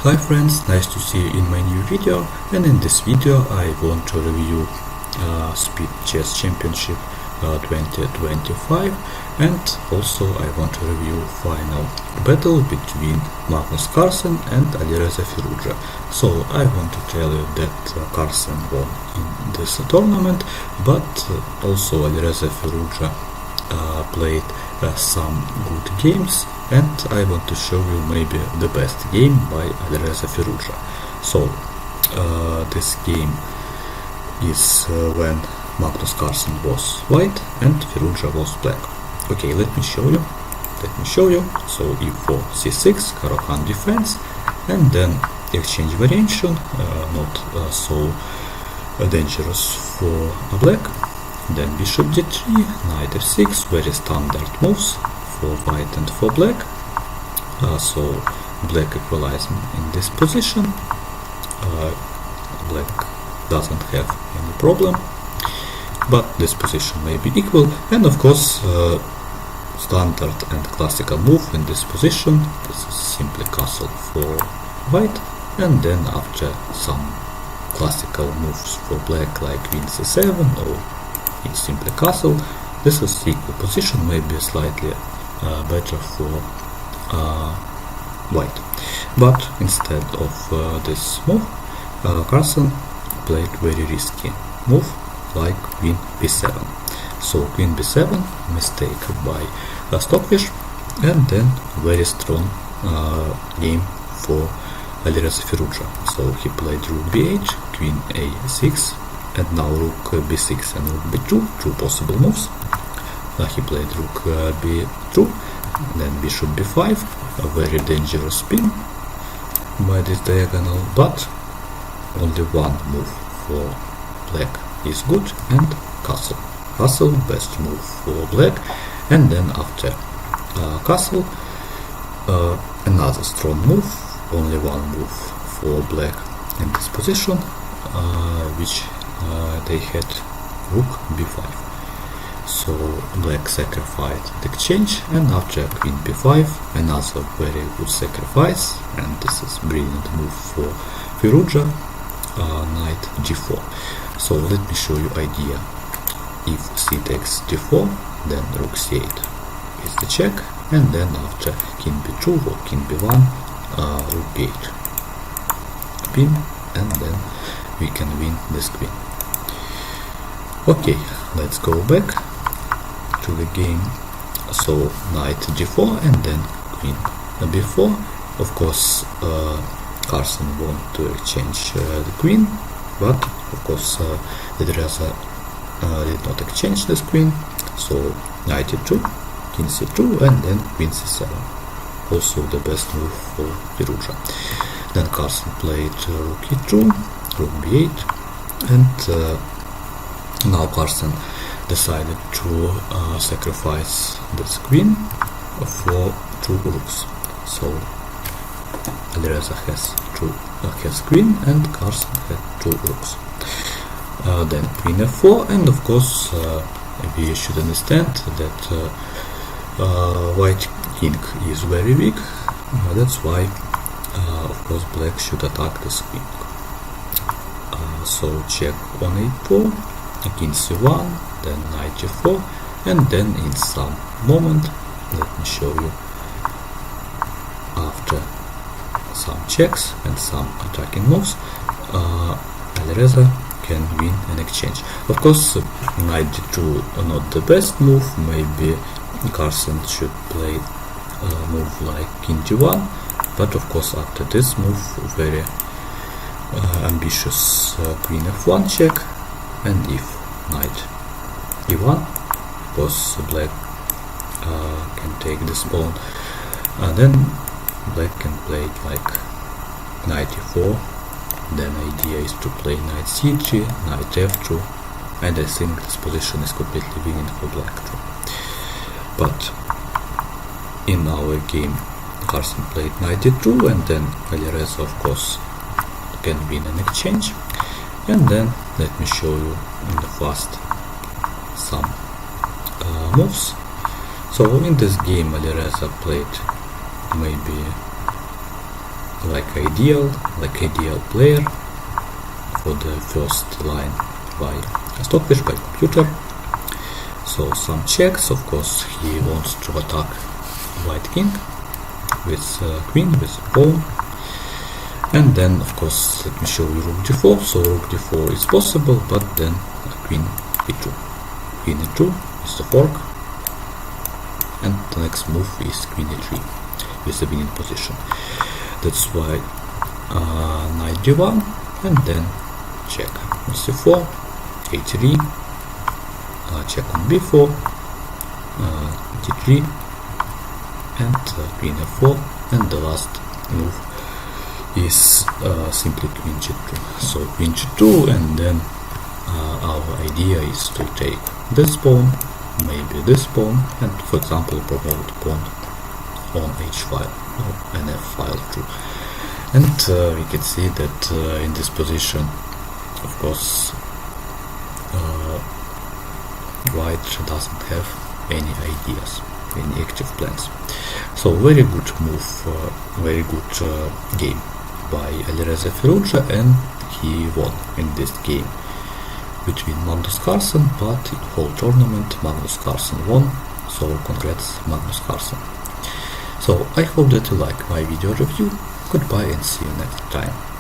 Hi friends, nice to see you in my new video, and in this video I want to review Speed Chess Championship 2025, and also I want to review final battle between Magnus Carlsen and Alireza Firouzja. So I want to tell you that Carlsen won in this tournament, but also Alireza Firouzja played some good games, and I want to show you maybe the best game by Alireza Firouzja. So this game is when Magnus Carlsen was white and Firouzja was black. Okay, let me show you. So e4, c6, Caro-Kann defense, and then exchange variation, not so dangerous for black. Then bishop d3, knight f6, very standard moves for white and for black. So black equalizing in this position. Black doesn't have any problem, but this position may be equal, and of course standard and classical move in this position. This is simply castle for white, and then after some classical moves for black like queen c7 or it's simply castle, this is equal position, maybe slightly better for white. But instead of this move, Carlsen played very risky move like queen b7. So queen b7, mistake by Stockfish, and then very strong game for Alireza Firouzja. So he played rook b8, queen a6, and now rook b6 and rook b2, two possible moves. He played rook b2, then bishop b5, a very dangerous spin by this diagonal, but only one move for black is good, and castle. Castle, best move for black, and then after castle, another strong move, only one move for black in this position, which they had rook b5. So black sacrificed the exchange, and after queen b5, another very good sacrifice, and this is brilliant move for Firouzja, knight g4. So let me show you idea. If c takes d4, then rook c8 is the check, and then after king b2 or king b1, rook b8 pin, and then we can win this queen. Okay, let's go back to the game. So knight g4 and then queen b4. Of course Carlsen want to exchange the queen, but of course Alireza did not exchange this queen. So knight e2, king c2, and then queen c7. Also the best move for Firouzja. Then Carlsen played rook e2, rook b8, and now Carlsen decided to sacrifice this queen for two rooks. So Alireza has queen, and Carlsen had two rooks. Then queen f4, and of course we should understand that white king is very weak. That's why of course black should attack this queen. So check on a4, king c1, then knight g4, and then in some moment, let me show you, after some checks and some attacking moves, Alireza can win an exchange. Of course knight d2 not the best move, maybe Carlsen should play a move like king g1, but of course after this move very ambitious queen f1 check, and if knight e1, of course black can take this pawn, and then black can play like knight e4. Then idea is to play knight c3, knight f2, and I think this position is completely winning for black too. But in our game Carlsen played knight e2, and then Alireza of course can win an exchange. And then let me show you in the fast some moves. So in this game Alireza played maybe like ideal player for the first line by Stockfish, by computer. So some checks, of course he wants to attack white king with queen, with pawn, and then of course let me show you rook d4. So rook d4 is possible, but then queen e2. Queen e2 is the fork, and the next move is queen e3 with the winning position. That's why knight d1, and then check c4, a3, check on b4, d3, and queen f4, and the last move is simply queen g2. So queen g2, and then our idea is to take this pawn, maybe this pawn, and for example promote pawn on h file or nf file too. And we can see that in this position, of course, white doesn't have any ideas, any active plans. So very good move, very good game by Alireza Firouzja, and he won in this game between Magnus Carlsen, but in whole tournament Magnus Carlsen won, so congrats Magnus Carlsen. So I hope that you like my video review. Goodbye and see you next time.